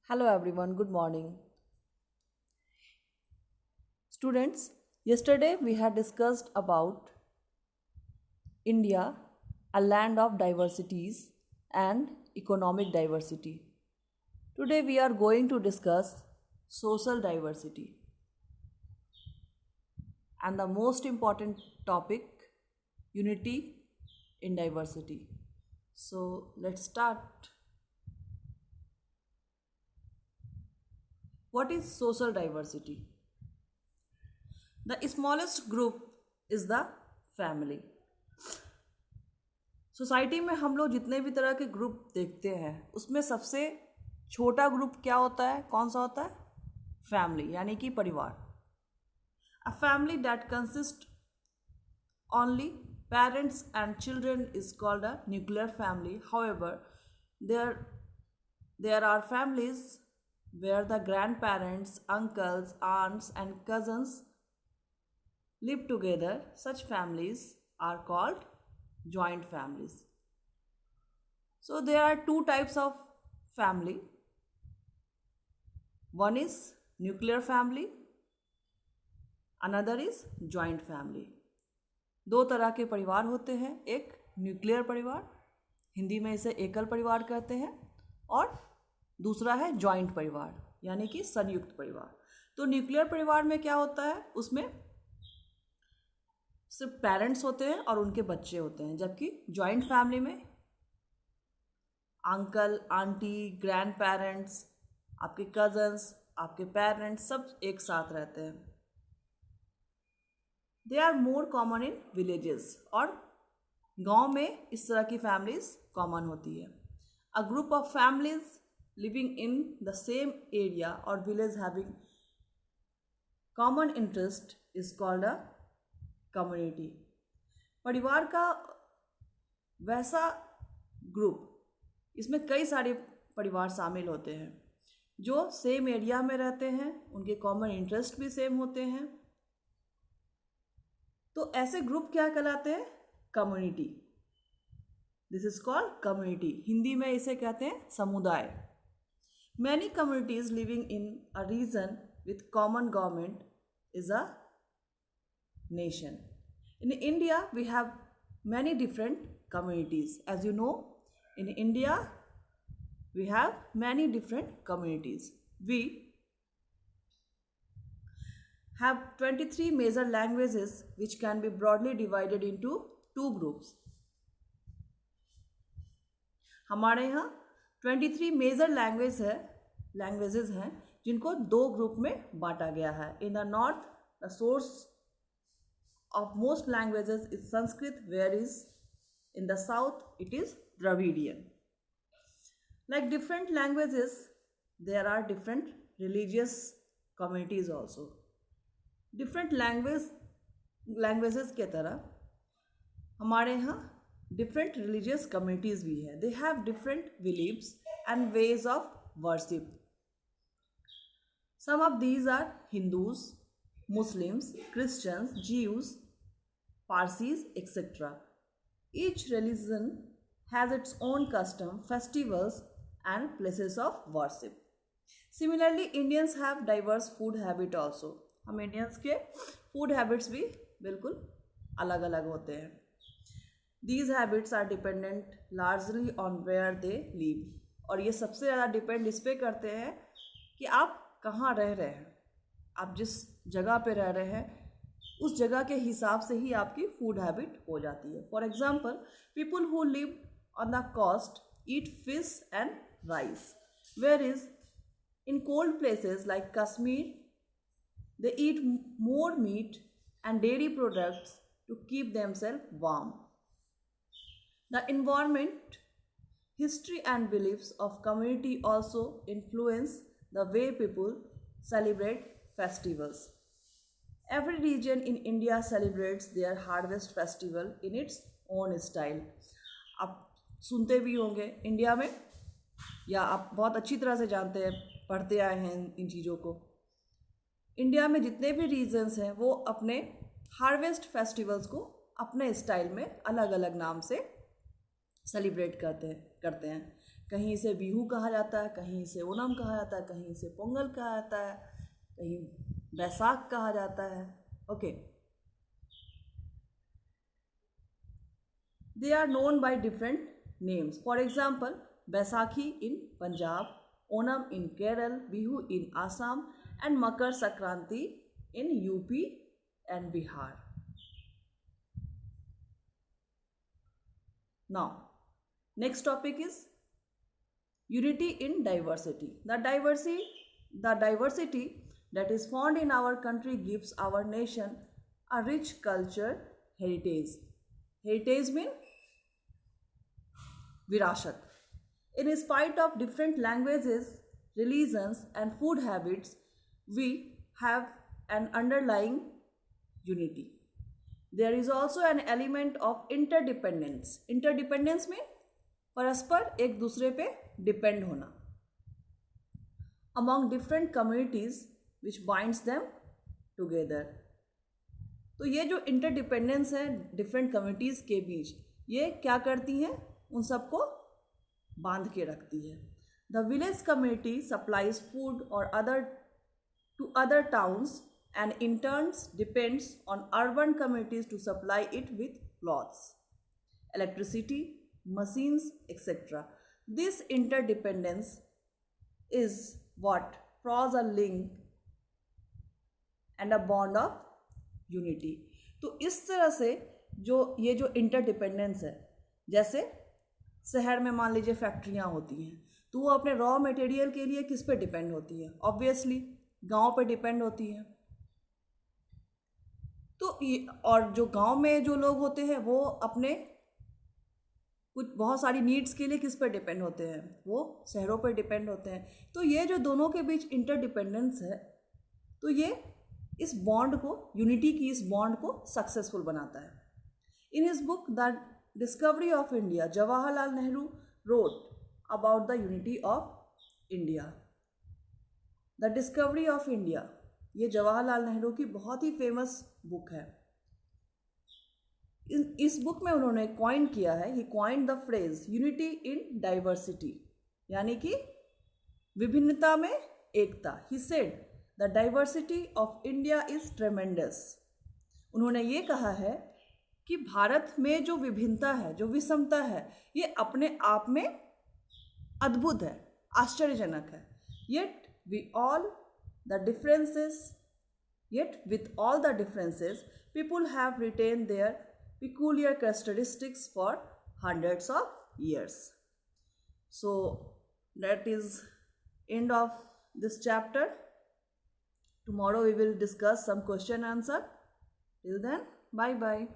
Hello everyone, good morning. Students, yesterday we had discussed about India, a land of diversities and economic diversity. Today we are going to discuss social diversity and the most important topic, unity in diversity. So let's start. What is social diversity? The smallest group is the family. Society में हम लोग जितने भी तरह के group देखते हैं उसमें सबसे छोटा ग्रुप क्या होता है, कौन सा होता है? फैमिली, यानी कि परिवार. A family that consist only parents and children is called a nuclear family. However, there are families where the grandparents, uncles, aunts and cousins live together. Such families are called joint families. So there are two types of family. One is nuclear family, another is joint family. दो तरह के परिवार होते हैं. एक nuclear परिवार, हिंदी में इसे एकल परिवार कहते हैं, और दूसरा है जॉइंट परिवार यानी कि संयुक्त परिवार. तो न्यूक्लियर परिवार में क्या होता है, उसमें सिर्फ पेरेंट्स होते हैं और उनके बच्चे होते हैं, जबकि जॉइंट फैमिली में अंकल, आंटी, ग्रैंड पेरेंट्स, आपके कजन्स, आपके पेरेंट्स सब एक साथ रहते हैं. They are more common in villages, और गांव में इस तरह की फैमिलीज कॉमन होती है. A group of families living in the same area और village having common interest is called a community. परिवार का वैसा ग्रुप, इसमें कई सारे परिवार शामिल होते हैं जो सेम एरिया में रहते हैं, उनके कॉमन इंटरेस्ट भी सेम होते हैं. तो ऐसे ग्रुप क्या कहलाते हैं? Community. This is called community. Hindi में इसे कहते हैं समुदाय. Many communities living in a region with common government is a nation. In India, we have many different communities. As you know, in India, we have many different communities. We have 23 major languages which can be broadly divided into two groups. हमारे यहाँ 23 major languages हैं जिनको दो group में बांटा गया है. In the north, the source of most languages is Sanskrit, whereas in the south it is Dravidian. Like different languages, there are different religious communities also. Different languages के तरह हमारे यहाँ different religious communities भी हैं. They have different beliefs and ways of worship. Some of these are Hindus, Muslims, Christians, Jews, Parsis, etc. Each religion has its own custom, festivals and places of worship. Similarly, Indians have diverse food habit also. हम Indians के food habits भी बिल्कुल अलग अलग होते हैं. These habits are dependent largely on where they live. और ये सबसे ज़्यादा डिपेंड इस पे करते हैं कि आप कहाँ रह रहे हैं. आप जिस जगह पे रह रहे हैं उस जगह के हिसाब से ही आपकी फूड हैबिट हो जाती है. For example, people who live on the coast eat fish and rice, whereas in cold places like Kashmir they eat more meat and dairy products to keep themself warm. The environment, history and beliefs of community also influence the way people celebrate festivals. Every region in India celebrates their harvest festival in its own style. आप सुनते भी होंगे India में, या आप बहुत अच्छी तरह से जानते हैं, पढ़ते आए हैं इन चीज़ों को. इंडिया में जितने भी रीजन्स हैं वो अपने हार्वेस्ट फेस्टिवल्स को अपने स्टाइल में अलग अलग नाम से सेलिब्रेट करते हैं. कहीं इसे बिहू कहा जाता है, कहीं इसे ओणम कहा जाता है, कहीं इसे पोंगल कहा जाता है, कहीं बैसाख कहा जाता है. Okay, they are known by different names. For example, Baisakhi in Punjab, Onam in Kerala, Bihu in Assam, and Makar Sankranti in UP and Bihar. Now, next topic is unity in diversity. The diversity that is found in our country gives our nation a rich culture heritage. Heritage means virasat. In spite of different languages, religions, and food habits, we have an underlying unity. There is also an element of interdependence. Interdependence means परस्पर एक दूसरे पे depend होना. Among different communities which binds them together. तो ये जो interdependence है different communities के बीच, ये क्या करती हैं? उन सबको बांध के रखती है. The village community supplies food और other towns and in turns depends on urban communities to supply it with clothes, electricity, machines, etc. This interdependence is what draws a link and a bond of unity. तो इस तरह से ये जो interdependence है, जैसे शहर में मान लीजिए फैक्ट्रियाँ होती हैं, तो वो अपने रॉ मटेरियल के लिए किस पे डिपेंड होती है? ऑब्वियसली गांव पे डिपेंड होती है. तो और जो गांव में जो लोग होते हैं वो अपने कुछ बहुत सारी नीड्स के लिए किस पर डिपेंड होते हैं? वो शहरों पर डिपेंड होते हैं. तो ये जो दोनों के बीच इंटरडिपेंडेंस है, तो ये इस बॉन्ड को, यूनिटी की इस बॉन्ड को सक्सेसफुल बनाता है. In his book the discovery of India, Jawaharlal Nehru wrote about the unity of India. The discovery of India, ये जवाहरलाल नेहरू की बहुत ही फेमस बुक है. इस बुक में उन्होंने कॉइन किया है, he coined the phrase unity in diversity, यानी कि विभिन्नता में एकता. He said the diversity of India is tremendous. उन्होंने ये कहा है कि भारत में जो विभिन्नता है, जो विषमता है, ये अपने आप में अद्भुत है, आश्चर्यजनक है. Yet with all the differences people have retain their peculiar characteristics for hundreds of years. So that is end of this chapter. Tomorrow we will discuss some question answer. Till then, bye bye.